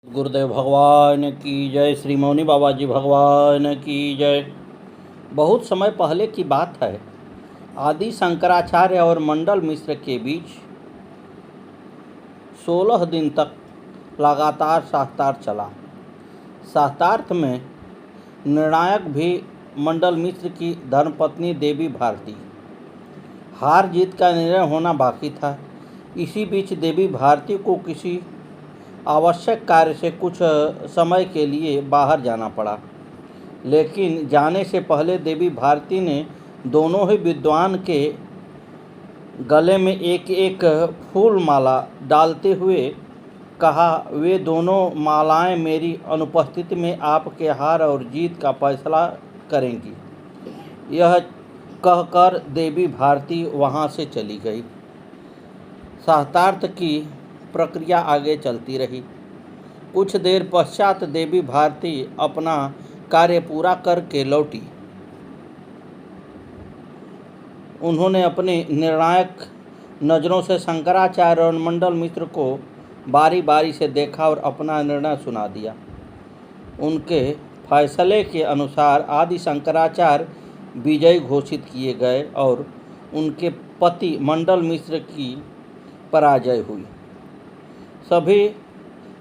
गुरुदेव भगवान की जय। श्री मौनी बाबा जी भगवान की जय। बहुत समय पहले की बात है। आदि शंकराचार्य और मंडल मिश्र के बीच 16 दिन तक लगातार शास्त्रार्थ चला। शास्त्रार्थ में निर्णायक भी मंडल मिश्र की धर्मपत्नी देवी भारती। हार जीत का निर्णय होना बाकी था। इसी बीच देवी भारती को किसी आवश्यक कार्य से कुछ समय के लिए बाहर जाना पड़ा। लेकिन जाने से पहले देवी भारती ने दोनों ही विद्वान के गले में एक एक फूल माला डालते हुए कहा, वे दोनों मालाएं मेरी अनुपस्थिति में आपके हार और जीत का फैसला करेंगी। यह कहकर देवी भारती वहां से चली गई। शास्त्रार्थ की प्रक्रिया आगे चलती रही। कुछ देर पश्चात देवी भारती अपना कार्य पूरा करके लौटी। उन्होंने अपनी निर्णायक नज़रों से शंकराचार्य और मंडल मिश्र को बारी बारी से देखा और अपना निर्णय सुना दिया। उनके फैसले के अनुसार आदि शंकराचार्य विजयी घोषित किए गए और उनके पति मंडल मिश्र की पराजय हुई। सभी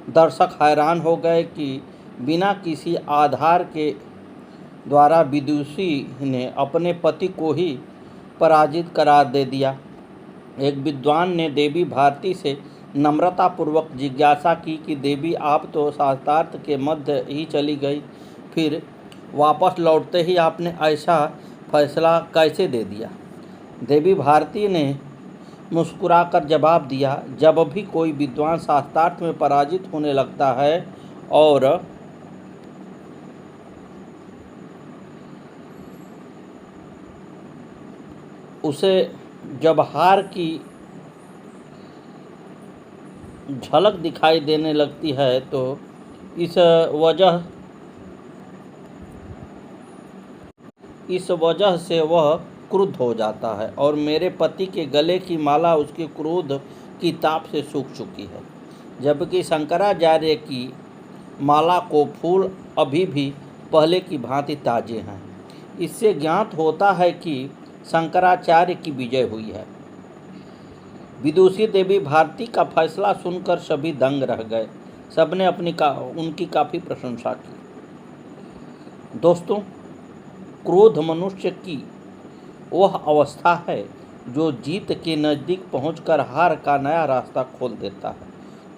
दर्शक हैरान हो गए कि बिना किसी आधार के द्वारा विदुषी ने अपने पति को ही पराजित करार दे दिया। एक विद्वान ने देवी भारती से नम्रतापूर्वक जिज्ञासा की कि देवी, आप तो शास्त्रार्थ के मध्य ही चली गई, फिर वापस लौटते ही आपने ऐसा फैसला कैसे दे दिया? देवी भारती ने मुस्कुराकर जवाब दिया, जब भी कोई विद्वान शास्त्रार्थ में पराजित होने लगता है और उसे जब हार की झलक दिखाई देने लगती है तो इस वजह से वह क्रुद्ध हो जाता है और मेरे पति के गले की माला उसके क्रोध की ताप से सूख चुकी है, जबकि शंकराचार्य की माला को फूल अभी भी पहले की भांति ताजे हैं। इससे ज्ञात होता है कि शंकराचार्य की विजय हुई है। विदुषी देवी भारती का फैसला सुनकर सभी दंग रह गए। सबने उनकी काफ़ी प्रशंसा की। दोस्तों, क्रोध मनुष्य की वह अवस्था है जो जीत के नज़दीक पहुंचकर हार का नया रास्ता खोल देता है।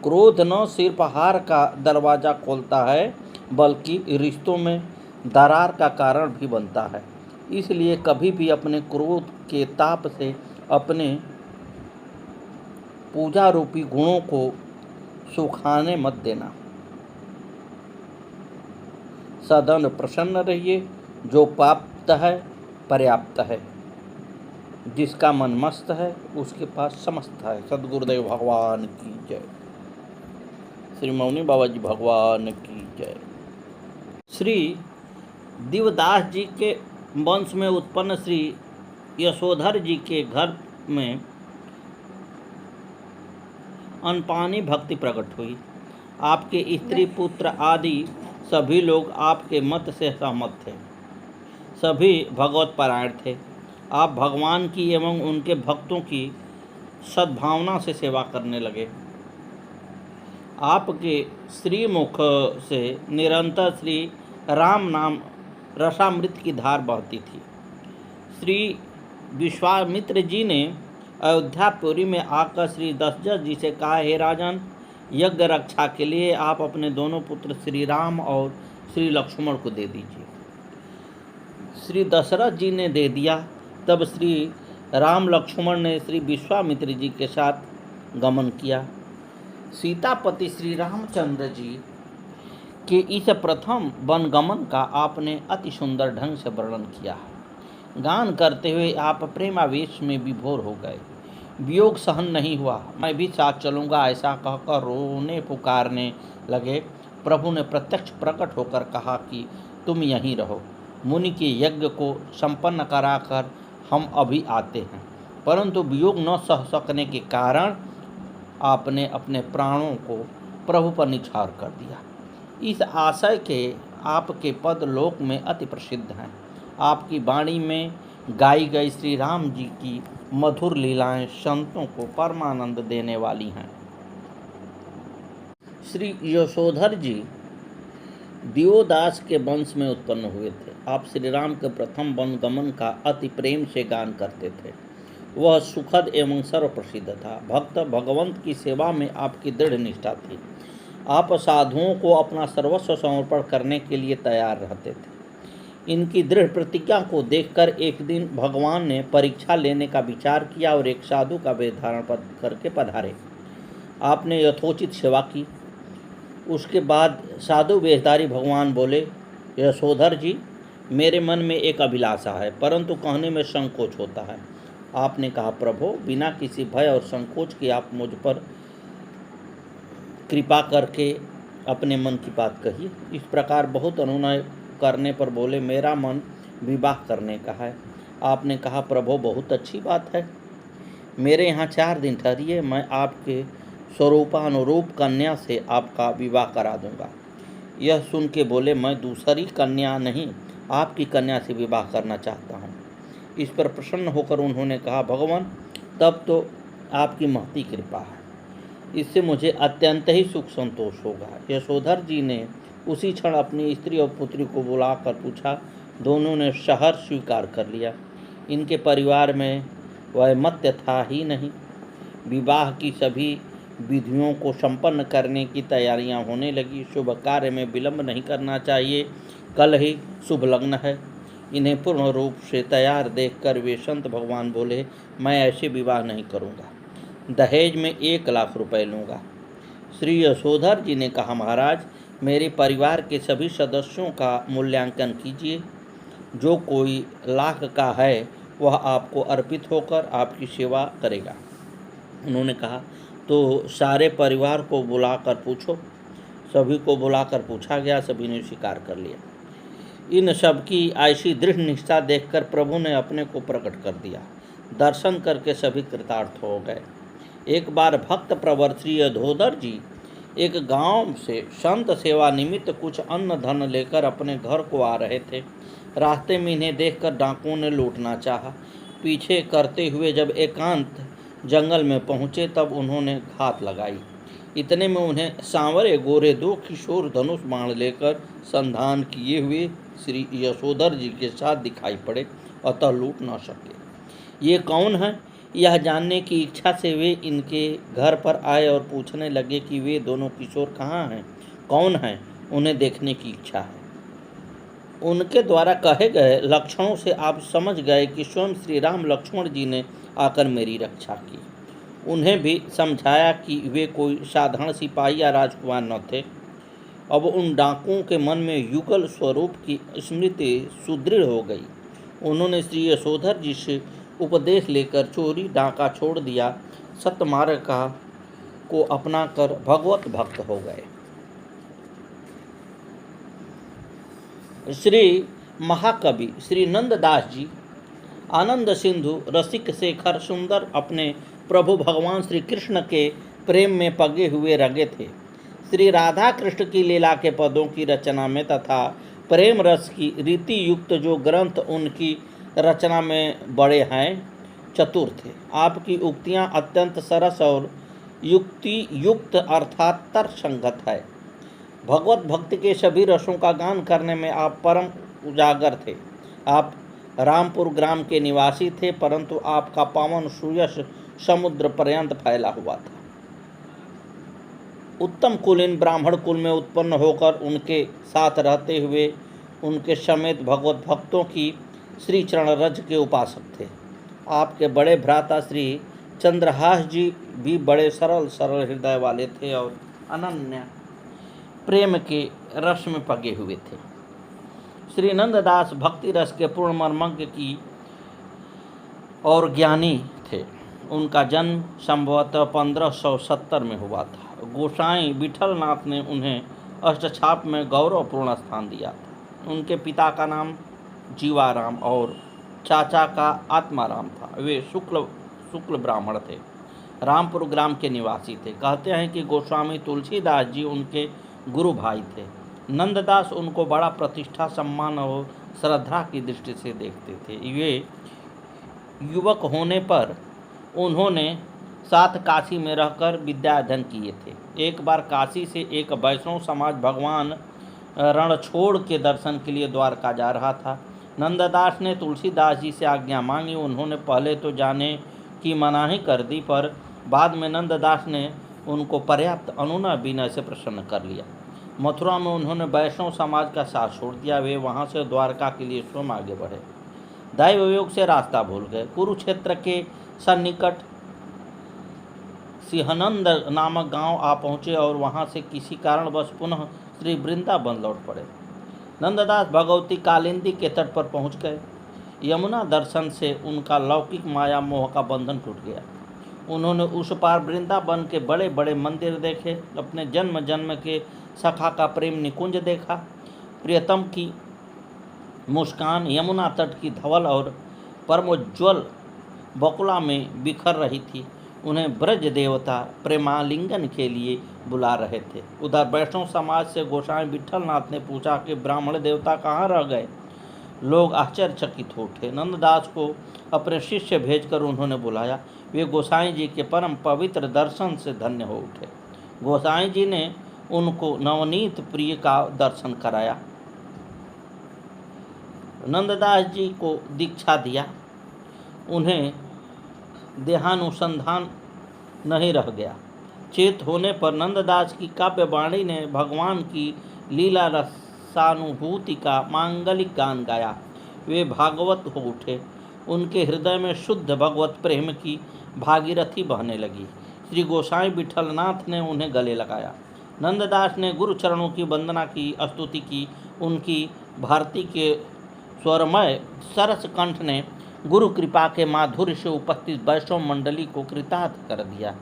क्रोध न सिर्फ हार का दरवाज़ा खोलता है बल्कि रिश्तों में दरार का कारण भी बनता है। इसलिए कभी भी अपने क्रोध के ताप से अपने पूजा रूपी गुणों को सुखाने मत देना। सदन प्रसन्न रहिए। जो प्राप्त है पर्याप्त है, जिसका मन मस्त है उसके पास समस्त है। सद्गुरुदेव भगवान की जय। श्री मौनी बाबा जी भगवान की जय। श्री दिवदास जी के वंश में उत्पन्न श्री यशोधर जी के घर में अनपानी भक्ति प्रकट हुई। आपके स्त्री पुत्र आदि सभी लोग आपके मत से सहमत थे। सभी भगवत परायण थे। आप भगवान की एवं उनके भक्तों की सद्भावना से सेवा करने लगे। आपके श्रीमुख से निरंतर श्री राम नाम रसामृत की धार बहती थी। श्री विश्वामित्र जी ने अयोध्यापुरी में आकर श्री दशरथ जी से कहा, हे राजन, यज्ञ रक्षा के लिए आप अपने दोनों पुत्र श्री राम और श्री लक्ष्मण को दे दीजिए। श्री दशरथ जी ने दे दिया। तब श्री राम लक्ष्मण ने श्री विश्वामित्र जी के साथ गमन किया। सीतापति श्री रामचंद्र जी के इस प्रथम वनगमन का आपने अति सुंदर ढंग से वर्णन किया है। गान करते हुए आप प्रेमावेश में विभोर हो गए। वियोग सहन नहीं हुआ। मैं भी साथ चलूँगा, ऐसा कहकर रोने पुकारने लगे। प्रभु ने प्रत्यक्ष प्रकट होकर कहा कि तुम यहीं रहो। मुनि के यज्ञ को संपन्न कराकर हम अभी आते हैं। परंतु वियोग न सह सकने के कारण आपने अपने प्राणों को प्रभु पर निछावर कर दिया। इस आशय के आपके पद लोक में अति प्रसिद्ध हैं। आपकी वाणी में गाई गई श्री राम जी की मधुर लीलाएं संतों को परमानंद देने वाली हैं। श्री यशोधर जी दियोदास के वंश में उत्पन्न हुए थे। आप श्री राम के प्रथम वन गमन का अति प्रेम से गान करते थे। वह सुखद एवं सर्वप्रसिद्ध था। भक्त भगवंत की सेवा में आपकी दृढ़ निष्ठा थी। आप साधुओं को अपना सर्वस्व समर्पण करने के लिए तैयार रहते थे। इनकी दृढ़ प्रतिज्ञा को देखकर एक दिन भगवान ने परीक्षा लेने का विचार किया और एक साधु का वेश धारण करके पधारे। आपने यथोचित सेवा की। उसके बाद साधु वेशधारी भगवान बोले, यशोधर जी, मेरे मन में एक अभिलाषा है, परंतु कहने में संकोच होता है। आपने कहा, प्रभु, बिना किसी भय और संकोच के आप मुझ पर कृपा करके अपने मन की बात कहिए। इस प्रकार बहुत अनुनय करने पर बोले, मेरा मन विवाह करने का है। आपने कहा, प्रभु, बहुत अच्छी बात है, मेरे यहाँ 4 दिन ठहरिए, मैं आपके स्वरूपानुरूप कन्या से आपका विवाह करा दूंगा। यह सुन के बोले, मैं दूसरी कन्या नहीं, आपकी कन्या से विवाह करना चाहता हूँ। इस पर प्रसन्न होकर उन्होंने कहा, भगवान, तब तो आपकी महती कृपा है, इससे मुझे अत्यंत ही सुख संतोष होगा। यशोधर जी ने उसी क्षण अपनी स्त्री और पुत्री को बुलाकर पूछा। दोनों ने शहर स्वीकार कर लिया। इनके परिवार में वैमत्य था ही नहीं। विवाह की सभी विधियों को संपन्न करने की तैयारियां होने लगी। शुभ कार्य में विलंब नहीं करना चाहिए, कल ही शुभ लग्न है। इन्हें पूर्ण रूप से तैयार देखकर वे संत भगवान बोले, मैं ऐसे विवाह नहीं करूँगा, दहेज में 1 लाख रुपए लूँगा। श्री यशोधर जी ने कहा, महाराज, मेरे परिवार के सभी सदस्यों का मूल्यांकन कीजिए, जो कोई लाख का है वह आपको अर्पित होकर आपकी सेवा करेगा। उन्होंने कहा, तो सारे परिवार को बुलाकर पूछो। सभी को बुलाकर पूछा गया, सभी ने स्वीकार कर लिया। इन सब की ऐसी दृढ़ निष्ठा देखकर प्रभु ने अपने को प्रकट कर दिया। दर्शन करके सभी कृतार्थ हो गए। एक बार भक्त प्रवर श्री यशोधर जी एक गांव से संत सेवा निमित्त कुछ अन्न धन लेकर अपने घर को आ रहे थे। रास्ते में इन्हें देखकर डाकुओं ने लूटना चाहा। पीछे करते हुए जब एकांत जंगल में पहुँचे तब उन्होंने घात लगाई। इतने में उन्हें सांवरे गोरे 2 किशोर धनुष बाण लेकर संधान किए हुए श्री यशोधर जी के साथ दिखाई पड़े, अतः लूट न सके। ये कौन है, यह जानने की इच्छा से वे इनके घर पर आए और पूछने लगे कि वे दोनों किशोर कहाँ हैं, कौन हैं, उन्हें देखने की इच्छा है। उनके द्वारा कहे गए लक्षणों से आप समझ गए कि स्वयं श्री राम लक्ष्मण जी ने आकर मेरी रक्षा की। उन्हें भी समझाया कि वे कोई साधारण सिपाही या राजकुमार न थे। अब उन डाकुओं के मन में युगल स्वरूप की स्मृति सुदृढ़ हो गई। उन्होंने श्री यशोधर जी से उपदेश लेकर चोरी डाका छोड़ दिया, सत्यमार्ग को अपनाकर भगवत भक्त हो गए। श्री महाकवि श्री नंददास जी आनंद सिंधु रसिक शेखर सुंदर अपने प्रभु भगवान श्री कृष्ण के प्रेम में पगे हुए रगे थे। श्री राधा कृष्ण की लीला के पदों की रचना में तथा प्रेम रस की रीति युक्त जो ग्रंथ उनकी रचना में बड़े हैं, चतुर थे। आपकी उक्तियां अत्यंत सरस और युक्ति युक्त अर्थात तर्कसंगत है। भगवत भक्ति के सभी रसों का गान करने में आप परम उजागर थे। आप रामपुर ग्राम के निवासी थे, परंतु आपका पावन सुयश समुद्र पर्यंत फैला हुआ था। उत्तम कुलीन ब्राह्मण कुल में उत्पन्न होकर उनके साथ रहते हुए उनके समेत भगवत भक्तों की श्री चरण रज के उपासक थे। आपके बड़े भ्राता श्री चंद्रहास जी भी बड़े सरल हृदय वाले थे और अनन्य प्रेम के रस में पगे हुए थे। श्री नंददास भक्ति रस के पूर्ण मर्मज्ञ की और ज्ञानी थे। उनका जन्म संभवतः 1570 में हुआ था। गोसाई विठलनाथ ने उन्हें अष्टछाप में गौरवपूर्ण स्थान दिया था। उनके पिता का नाम जीवाराम और चाचा का आत्माराम था। वे शुक्ल ब्राह्मण थे। रामपुर ग्राम के निवासी थे। कहते हैं कि गोस्वामी तुलसीदास जी उनके गुरु भाई थे। नंददास उनको बड़ा प्रतिष्ठा, सम्मान और श्रद्धा की दृष्टि से देखते थे। वे युवक होने पर उन्होंने साथ काशी में रहकर विद्या अध्ययन किए थे। एक बार काशी से एक वैष्णव समाज भगवान रणछोड़ के दर्शन के लिए द्वारका जा रहा था। नंददास ने तुलसीदास जी से आज्ञा मांगी। उन्होंने पहले तो जाने की मनाही कर दी, पर बाद में नंददास ने उनको पर्याप्त अनुनय विनय से प्रसन्न कर लिया। मथुरा में उन्होंने वैष्णव समाज का साथ छोड़ दिया। वे वहाँ से द्वारका के लिए स्वयं आगे बढ़े। दैव योग से रास्ता भूल गए। कुरुक्षेत्र के सन्निकट सिंहनंद नामक गांव आ पहुँचे और वहाँ से किसी कारणवश पुनः श्री वृंदावन लौट पड़े। नंददास भगवती कालिंदी के तट पर पहुँच गए। यमुना दर्शन से उनका लौकिक माया मोह का बंधन टूट गया। उन्होंने उस पार वृंदावन के बड़े बड़े मंदिर देखे, अपने जन्म जन्म के सखा का प्रेम निकुंज देखा। प्रियतम की मुस्कान यमुना तट की धवल और परमोज्वल बकुला में बिखर रही थी। उन्हें ब्रज देवता प्रेमालिंगन के लिए बुला रहे थे। उधर वैष्णव समाज से गोसाई विठलनाथ ने पूछा कि ब्राह्मण देवता कहाँ रह गए। लोग आश्चर्यचकित हो उठे। नंददास को अपने शिष्य भेजकर उन्होंने बुलाया। वे गोसाई जी के परम पवित्र दर्शन से धन्य हो उठे। गोसाई जी ने उनको नवनीत प्रिय का दर्शन कराया। नंददास जी को दीक्षा दिया। उन्हें देहानुसंधान नहीं रह गया। चेत होने पर नंददास की काव्यवाणी ने भगवान की लीला रसानुभूति का मांगलिक गान गाया। वे भागवत हो उठे। उनके हृदय में शुद्ध भगवत प्रेम की भागीरथी बहने लगी। श्री गोसाई विठलनाथ ने उन्हें गले लगाया। नंददास ने गुरु चरणों की वंदना की, स्तुति की। उनकी भारती के स्वरमय सरस कंठ ने गुरु कृपा के माधुर्य से उपस्थित वैष्णव मंडली को कृतार्थ कर दिया।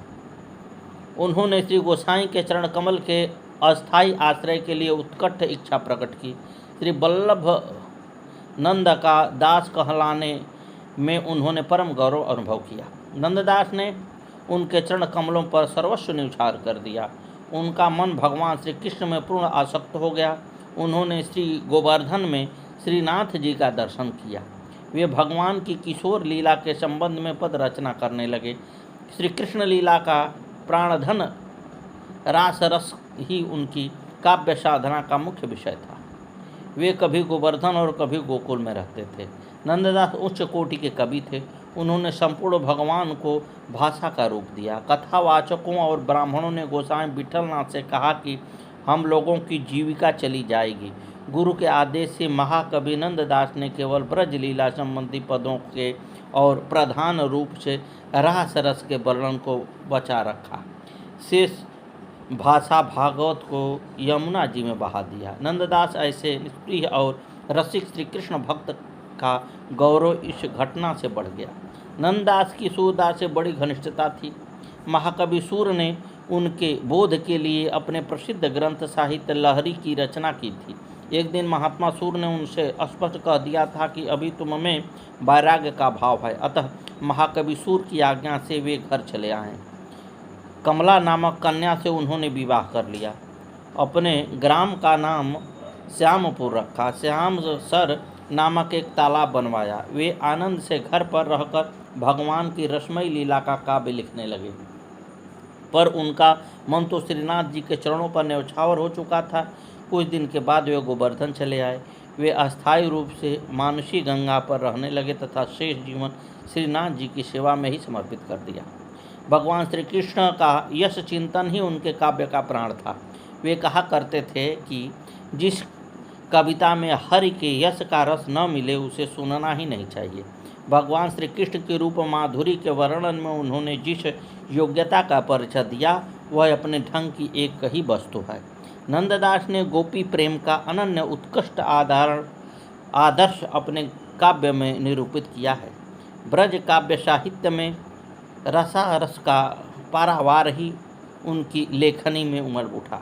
उन्होंने श्री गोसाई के चरण कमल के अस्थायी आश्रय के लिए उत्कट इच्छा प्रकट की। श्री वल्लभ नंद का दास कहलाने में उन्होंने परम गौरव अनुभव किया। नंददास ने उनके चरण कमलों पर सर्वस्व न्यौछावर कर दिया। उनका मन भगवान श्री कृष्ण में पूर्ण आसक्त हो गया। उन्होंने श्री गोवर्धन में श्रीनाथ जी का दर्शन किया। वे भगवान की किशोर लीला के संबंध में पद रचना करने लगे। श्री कृष्ण लीला का प्राणधन रास रस ही उनकी काव्य साधना का मुख्य विषय था। वे कभी गोवर्धन और कभी गोकुल में रहते थे। नंददास उच्च कोटि के कवि थे। उन्होंने संपूर्ण भगवान को भाषा का रूप दिया। कथावाचकों और ब्राह्मणों ने गोसाई विठलनाथ से कहा कि हम लोगों की जीविका चली जाएगी। गुरु के आदेश से महाकवि नंददास ने केवल ब्रज लीला संबंधी पदों के और प्रधान रूप से रास रस के वर्णन को बचा रखा। शेष भाषा भागवत को यमुना जी में बहा दिया। नंददास ऐसे निष्प्रिय और रसिक श्री कृष्ण भक्त का गौरव इस घटना से बढ़ गया। नंददास की सूरदास से बड़ी घनिष्ठता थी। महाकवि सूर ने उनके बोध के लिए अपने प्रसिद्ध ग्रंथ साहित्य लहरी की रचना की थी। एक दिन महात्मा सूर ने उनसे स्पष्ट कह दिया था कि अभी तुम में वैराग्य का भाव है। अतः महाकवि सूर की आज्ञा से वे घर चले आए। कमला नामक कन्या से उन्होंने विवाह कर लिया। अपने ग्राम का नाम श्यामपुर रखा। श्याम सर नामक एक तालाब बनवाया। वे आनंद से घर पर रहकर भगवान की रसमयी लीला का काव्य लिखने लगे। पर उनका मन तो श्रीनाथ जी के चरणों पर न्यौछावर हो चुका था। कुछ दिन के बाद वे गोवर्धन चले आए। वे अस्थायी रूप से मानसी गंगा पर रहने लगे तथा शेष जीवन श्रीनाथ जी की सेवा में ही समर्पित कर दिया। भगवान श्री कृष्ण का यश चिंतन ही उनके काव्य का प्राण था। वे कहा करते थे कि जिस कविता में हरि के यश का रस न मिले उसे सुनना ही नहीं चाहिए। भगवान श्री कृष्ण के रूप माधुरी के वर्णन में उन्होंने जिस योग्यता का परिचय दिया वह अपने ढंग की एक ही वस्तु है। नंददास ने गोपी प्रेम का अनन्य उत्कृष्ट आदर्श अपने काव्य में निरूपित किया है। ब्रज काव्य साहित्य में रसारस का पारावार ही उनकी लेखनी में उमड़ उठा।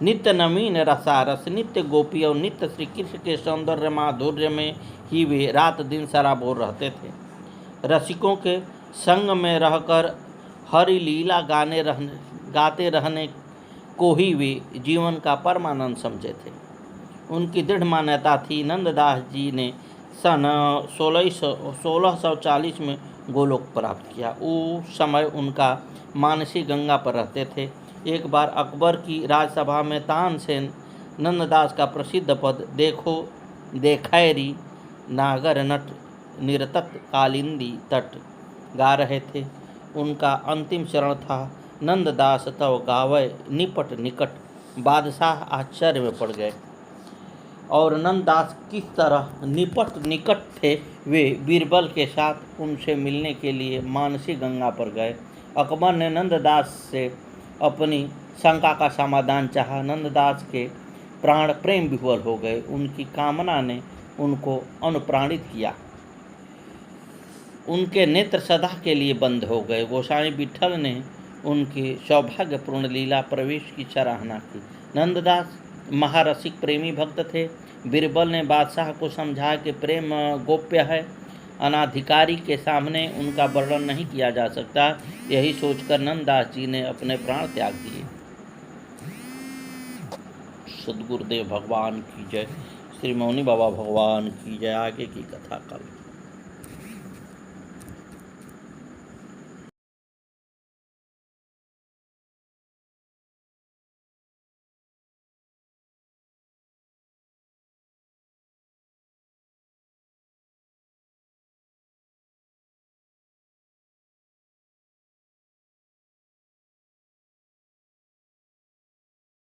नित्य नवीन रसारस, नित्य गोपी और नित्य श्री कृष्ण के सौंदर्य माधुर्य में ही वे रात दिन सराबोर रहते थे। रसिकों के संग में रहकर हरि लीला गाते रहने को ही वे जीवन का परमानंद समझे थे। उनकी दृढ़ मान्यता थी। नंददास जी ने सन 1640 में गोलोक प्राप्त किया। उस समय उनका मानसी गंगा पर रहते थे। एक बार अकबर की राजसभा में तानसेन नंददास का प्रसिद्ध पद देखो देखैरी नागर नट निरतत कालिंदी तट गा रहे थे। उनका अंतिम चरण था, नंददास तव गावै निपट निकट। बादशाह आश्चर्य में पड़ गए। और नंददास किस तरह निकट थे। वे बीरबल के साथ उनसे मिलने के लिए मानसी गंगा पर गए। अकबर ने नंददास से अपनी शंका का समाधान चाहा। नंददास के प्राण प्रेम विह्वल हो गए। उनकी कामना ने उनको अनुप्राणित किया। उनके नेत्र सदा के लिए बंद हो गए। गोसाई विठल ने उनकी सौभाग्यपूर्ण लीला प्रवेश की सराहना की। नंददास महारसिक प्रेमी भक्त थे। बीरबल ने बादशाह को समझाया कि प्रेम गोप्य है, अनाधिकारी के सामने उनका वर्णन नहीं किया जा सकता। यही सोचकर नंददास जी ने अपने प्राण त्याग दिए। सद्गुरुदेव भगवान की जय। श्री मौनी बाबा भगवान की जय। आगे की कथा कल।